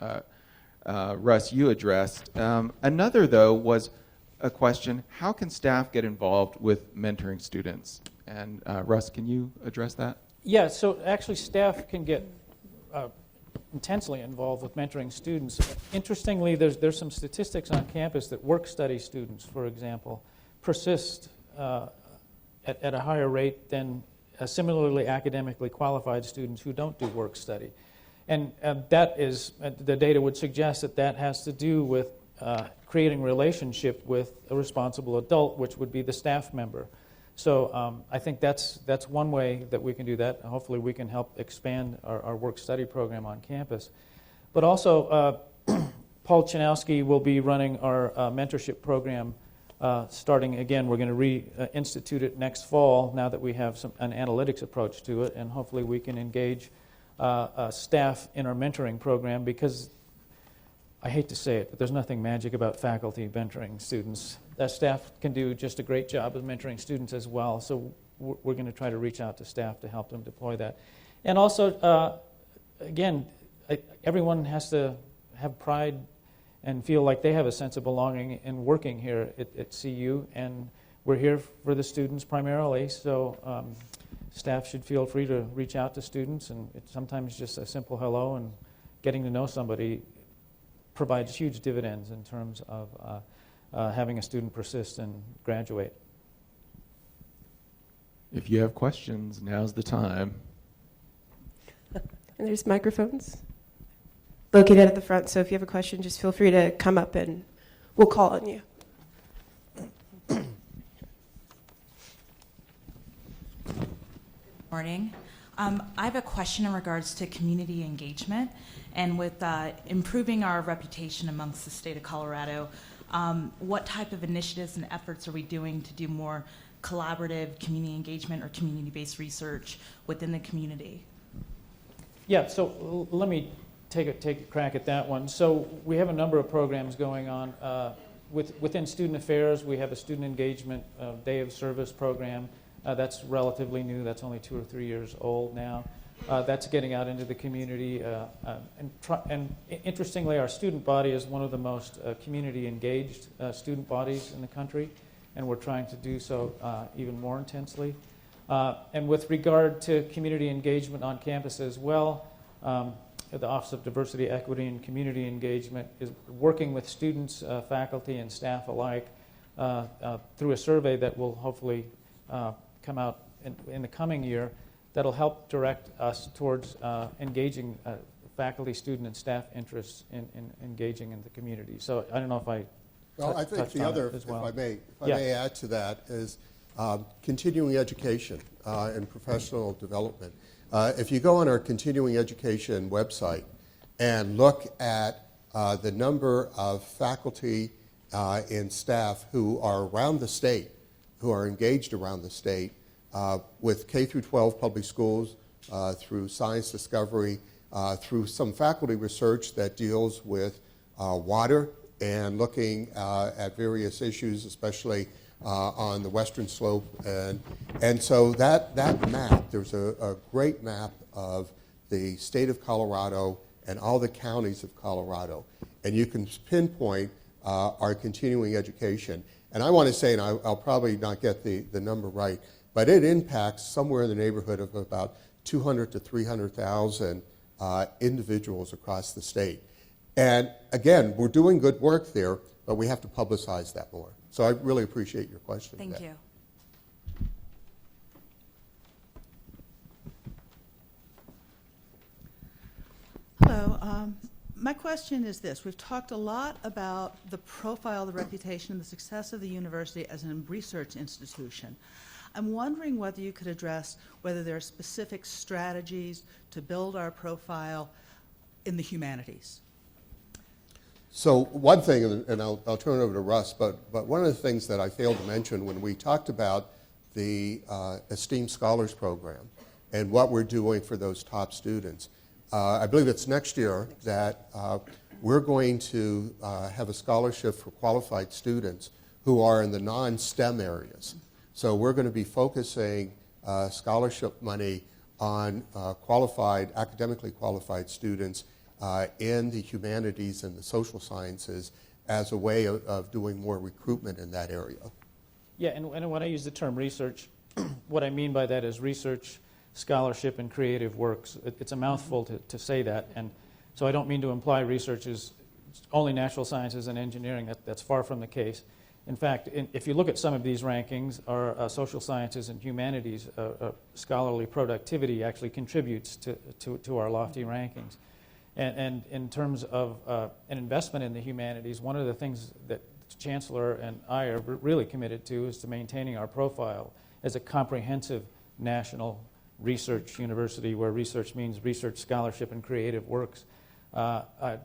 Russ, you addressed. Another, though, was a question, how can staff get involved with mentoring students? And Russ, can you address that? Yeah, so actually staff can get intensely involved with mentoring students. Interestingly, there's some statistics on campus that work-study students, for example, persist at a higher rate than similarly academically qualified students who don't do work-study. And that is, the data would suggest that that has to do with creating a relationship with a responsible adult, which would be the staff member. So I think that's one way that we can do that. Hopefully we can help expand our work-study program on campus. But also, Paul Chanowski will be running our mentorship program starting again. We're going to reinstitute it next fall now that we have an analytics approach to it, and hopefully we can engage staff in our mentoring program, because I hate to say it, but there's nothing magic about faculty mentoring students. Staff can do just a great job of mentoring students as well, so we're going to try to reach out to staff to help them deploy that. And also, again, everyone has to have pride and feel like they have a sense of belonging in working here at CU, and we're here for the students primarily, so staff should feel free to reach out to students, and it's sometimes just a simple hello and getting to know somebody provides huge dividends in terms of having a student persist and graduate. If you have questions, now's the time. And there's microphones located at the front, so if you have a question, just feel free to come up and we'll call on you. Good morning. I have a question in regards to community engagement, and with improving our reputation amongst the state of Colorado, what type of initiatives and efforts are we doing to do more collaborative community engagement or community-based research within the community? Yeah, so let me take a crack at that one. So we have a number of programs going on. Within student affairs, we have a student engagement day of service program. That's relatively new. That's only 2 or 3 years old now. That's getting out into the community. And interestingly, our student body is one of the most community-engaged student bodies in the country, and we're trying to do so even more intensely. And with regard to community engagement on campus as well, the Office of Diversity, Equity, and Community Engagement is working with students, faculty, and staff alike through a survey that will hopefully come out in the coming year that'll help direct us towards engaging faculty, student, and staff interests in engaging in the community. So I don't know if I Well, I think the other, as well. if I may add to that, is continuing education and professional development. If you go on our continuing education website and look at the number of faculty and staff who are around the state, who are engaged around the state with K through 12 public schools, through science discovery, through some faculty research that deals with water and looking at various issues, especially on the western slope. And so that map, there's a great map of the state of Colorado and all the counties of Colorado. And you can pinpoint our continuing education. And I want to say, and I'll probably not get the number right, but it impacts somewhere in the neighborhood of about 200 to 300,000 individuals across the state. And again, we're doing good work there, but we have to publicize that more. So I really appreciate your question. Thank you. Hello. My question is this. We've talked a lot about the profile, the reputation, and the success of the university as a research institution. I'm wondering whether you could address whether there are specific strategies to build our profile in the humanities. So one thing, and I'll turn it over to Russ, but one of the things that I failed to mention when we talked about the Esteemed Scholars Program and what we're doing for those top students, I believe it's next year that we're going to have a scholarship for qualified students who are in the non-STEM areas. So we're going to be focusing scholarship money on academically qualified students in the humanities and the social sciences as a way of doing more recruitment in that area. Yeah, and when I use the term research, what I mean by that is research, scholarship, and creative works. It's a mouthful to say that, and so I don't mean to imply research is only natural sciences and engineering. That's far from the case. In fact, if you look at some of these rankings, our social sciences and humanities scholarly productivity actually contributes to our lofty rankings. And in terms of an investment in the humanities, one of the things that the Chancellor and I are really committed to is to maintaining our profile as a comprehensive national research university where research means research, scholarship, and creative works. I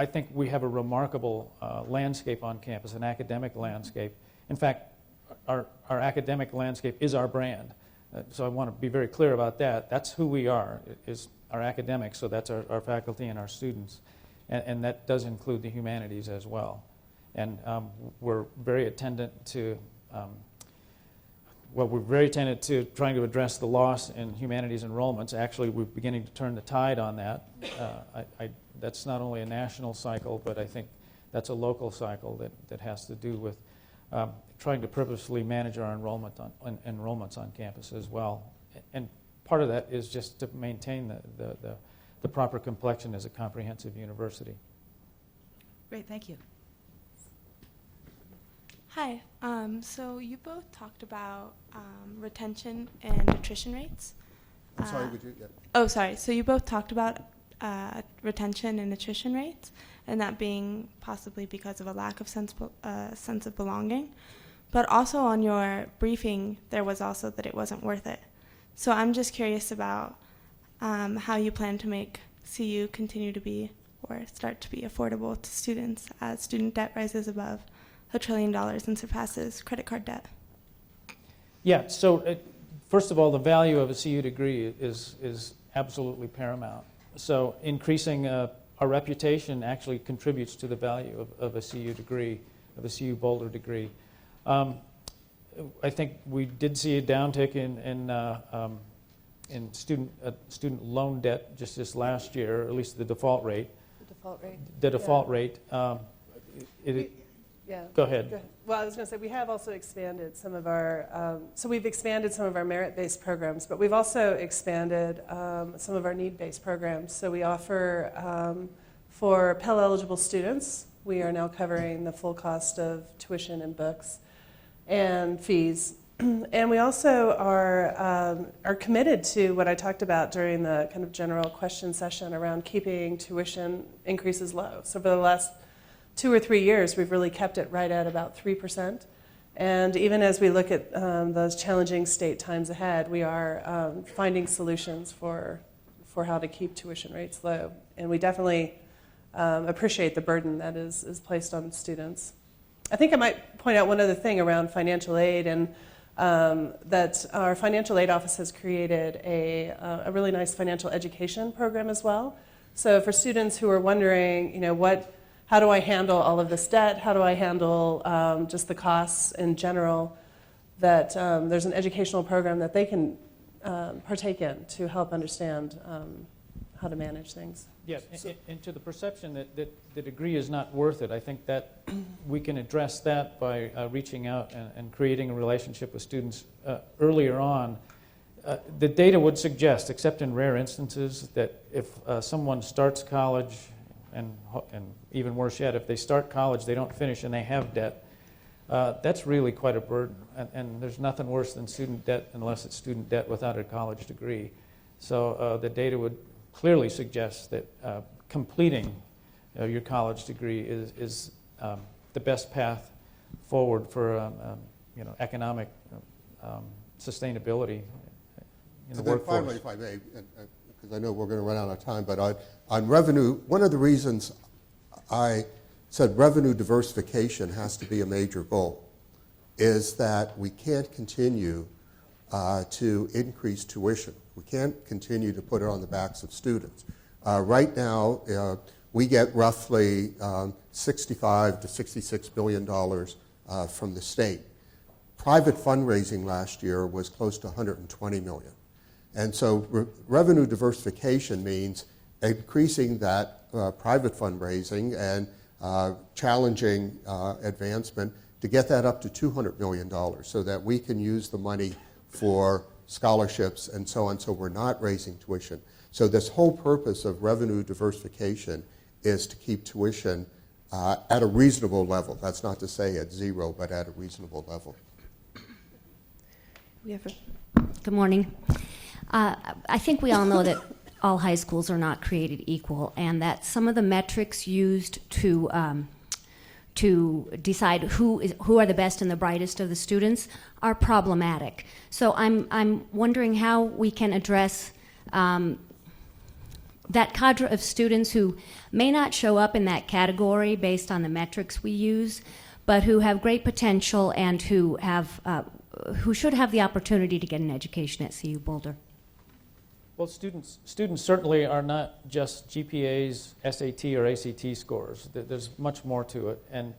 think we have a remarkable landscape on campus, an academic landscape. In fact, our academic landscape is our brand. So I want to be very clear about that. That's who we are, is our academics, so that's our faculty and our students. And that does include the humanities as well. And we're very attentive to trying to address the loss in humanities enrollments. Actually, we're beginning to turn the tide on that. That's not only a national cycle, but I think that's a local cycle that has to do with trying to purposefully manage our enrollments on campus as well. And part of that is just to maintain the proper complexion as a comprehensive university. Great, thank you. Hi. So you both talked about retention and attrition rates. I'm sorry, would you? Yeah. Oh, sorry. So you both talked about retention and attrition rates, and that being possibly because of a lack of sense of belonging. But also on your briefing, there was also that it wasn't worth it. So I'm just curious about how you plan to make CU continue to be or start to be affordable to students as student debt rises above $1 trillion and surpasses credit card debt. Yeah, so first of all, the value of a CU degree is absolutely paramount. So increasing our reputation actually contributes to the value of a CU degree, of a CU-Boulder degree. I think we did see a downtick in student loan debt just this last year, or at least the default rate. The default rate. Yeah. Go ahead. Well, I was going to say we have also expanded some of our, so we've expanded some of our merit-based programs, but we've also expanded some of our need-based programs. So we offer for Pell-eligible students, we are now covering the full cost of tuition and books and fees. And we also are committed to what I talked about during the kind of general question session around keeping tuition increases low. So for the last 2 or 3 years, we've really kept it right at about 3%. And even as we look at those challenging state times ahead, we are finding solutions for how to keep tuition rates low. And we definitely appreciate the burden that is placed on students. I think I might point out one other thing around financial aid, and that our financial aid office has created a really nice financial education program as well. So for students who are wondering, how do I handle all of this debt? How do I handle just the costs in general? That there's an educational program that they can partake in to help understand how to manage things. Yes, and to the perception that the degree is not worth it, I think that we can address that by reaching out and creating a relationship with students earlier on. The data would suggest, except in rare instances, that if someone starts college, and even worse yet, if they start college, they don't finish, and they have debt, that's really quite a burden. And there's nothing worse than student debt unless it's student debt without a college degree. So the data would clearly suggest that completing your college degree is the best path forward for economic sustainability in the workforce. Finally, if I may, because I know we're going to run out of time, but on revenue, one of the reasons I said revenue diversification has to be a major goal is that we can't continue to increase tuition. We can't continue to put it on the backs of students. Right now, we get roughly $65 to $66 billion from the state. Private fundraising last year was close to $120 million. And so revenue diversification means increasing that private fundraising and challenging advancement to get that up to $200 million so that we can use the money for scholarships and so on, so we're not raising tuition. So this whole purpose of revenue diversification is to keep tuition at a reasonable level. That's not to say at zero, but at a reasonable level. Good morning. I think we all know that all high schools are not created equal, and that some of the metrics used to decide who are the best and the brightest of the students are problematic. So I'm wondering how we can address that cadre of students who may not show up in that category based on the metrics we use, but who have great potential and who should have the opportunity to get an education at CU-Boulder. Well, students certainly are not just GPAs, SAT, or ACT scores. There's much more to it. And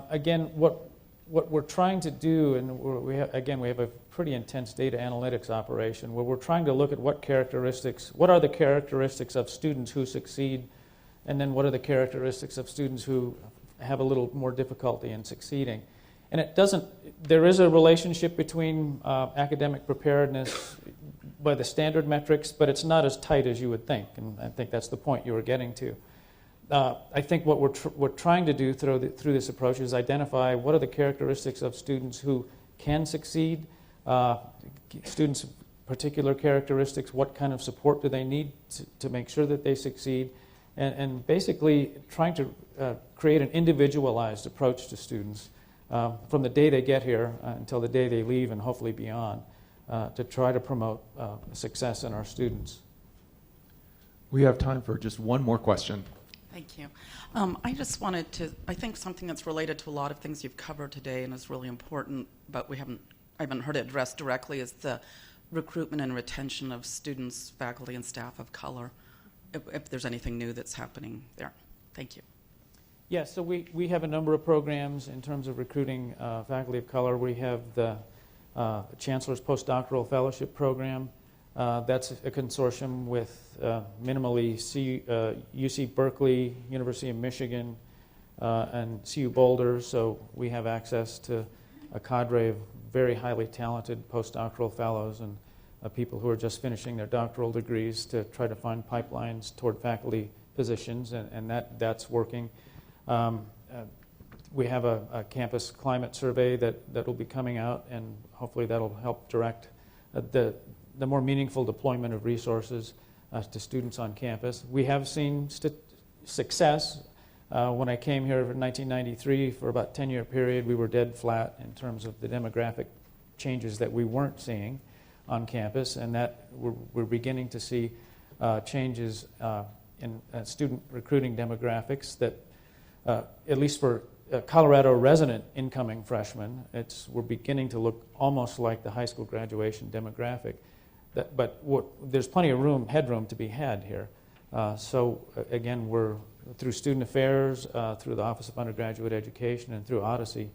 again, what we're trying to do, and we have a pretty intense data analytics operation where we're trying to look at what are the characteristics of students who succeed, and then what are the characteristics of students who have a little more difficulty in succeeding. And there is a relationship between academic preparedness by the standard metrics, but it's not as tight as you would think, and I think that's the point you were getting to. I think what we're trying to do through this approach is identify what are the characteristics of students who can succeed, students' particular characteristics, what kind of support do they need to make sure that they succeed, and basically trying to create an individualized approach to students from the day they get here until the day they leave and hopefully beyond, to try to promote success in our students. We have time for just one more question. Thank you. I just wanted to, I think something that's related to a lot of things you've covered today and is really important, but I haven't heard it addressed directly, is the recruitment and retention of students, faculty, and staff of color, if there's anything new that's happening there. Thank you. Yes, so we have a number of programs in terms of recruiting faculty of color. We have the Chancellor's Postdoctoral Fellowship Program. That's a consortium with minimally UC Berkeley, University of Michigan, and CU-Boulder, so we have access to a cadre of very highly talented postdoctoral fellows and people who are just finishing their doctoral degrees to try to find pipelines toward faculty positions, and that's working. We have a campus climate survey that will be coming out, and hopefully that'll help direct the more meaningful deployment of resources to students on campus. We have seen success When I came here in 1993, for about a 10-year period, we were dead flat in terms of the demographic changes that we weren't seeing on campus, and that we're beginning to see changes in student recruiting demographics that, at least for Colorado resident incoming freshmen, we're beginning to look almost like the high school graduation demographic. There's plenty of headroom to be had here. Again, we're through student affairs, through the Office of Undergraduate Education, and through Odyssey.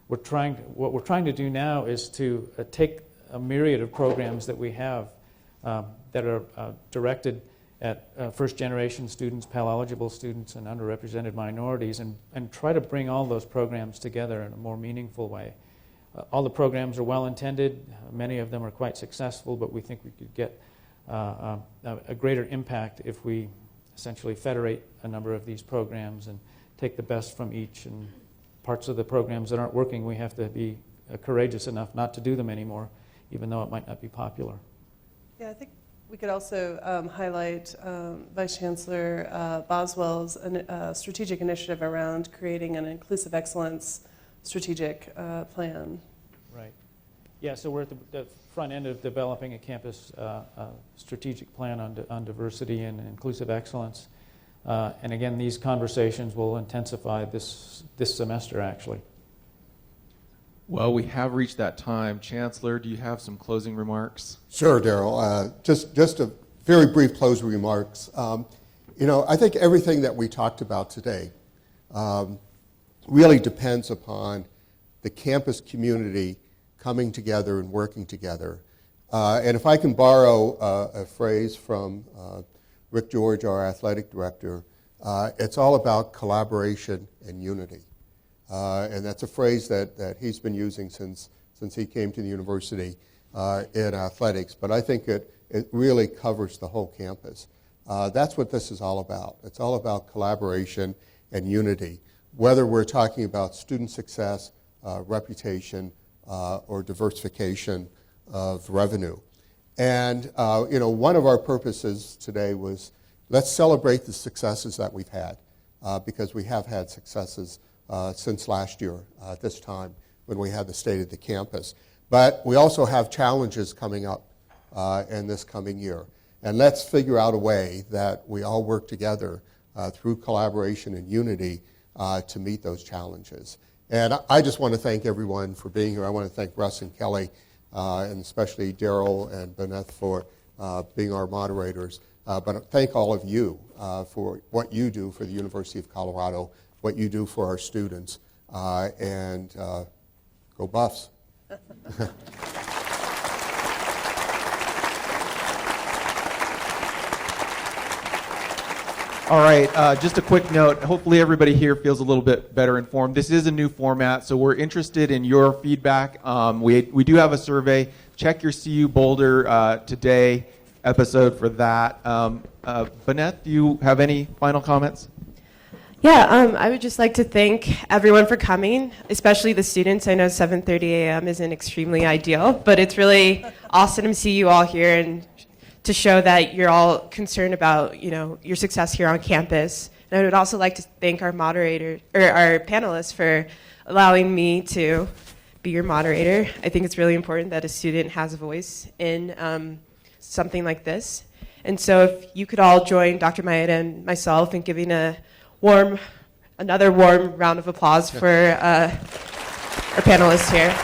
What we're trying to do now is to take a myriad of programs that we have that are directed at first-generation students, Pell-eligible students, and underrepresented minorities, and try to bring all those programs together in a more meaningful way. All the programs are well-intended. Many of them are quite successful, but we think we could get a greater impact if we essentially federate a number of these programs and take the best from each. And parts of the programs that aren't working, we have to be courageous enough not to do them anymore, even though it might not be popular. Yeah, I think we could also highlight Vice Chancellor Boswell's strategic initiative around creating an inclusive excellence strategic plan. Right. Yeah, so we're at the front end of developing a campus strategic plan on diversity and inclusive excellence. And again, these conversations will intensify this semester, actually. Well, we have reached that time. Chancellor, do you have some closing remarks? Sure, Daryl. Just a very brief closing remarks. I think everything that we talked about today really depends upon the campus community coming together and working together. And if I can borrow a phrase from Rick George, our athletic director, it's all about collaboration and unity. And that's a phrase that he's been using since he came to the university in athletics. But I think it really covers the whole campus. That's what this is all about. It's all about collaboration and unity, whether we're talking about student success, reputation, or diversification of revenue. And one of our purposes today was let's celebrate the successes that we've had, because we have had successes since last year at this time when we had the State of the Campus. But we also have challenges coming up in this coming year. And let's figure out a way that we all work together through collaboration and unity to meet those challenges. And I just want to thank everyone for being here. I want to thank Russ and Kelly, and especially Daryl and Benneth for being our moderators. But thank all of you for what you do for the University of Colorado, what you do for our students, and go Buffs. All right, just a quick note. Hopefully everybody here feels a little bit better informed. This is a new format, so we're interested in your feedback. We do have a survey. Check your CU-Boulder Today episode for that. Benneth, do you have any final comments? Yeah, I would just like to thank everyone for coming, especially the students. I know 7:30 a.m. isn't extremely ideal, but it's really awesome to see you all here and to show that you're all concerned about, your success here on campus. And I would also like to thank our moderator, or our panelists, for allowing me to be your moderator. I think it's really important that a student has a voice in something like this. And so if you could all join Dr. Maeda and myself in giving another warm round of applause for our panelists here.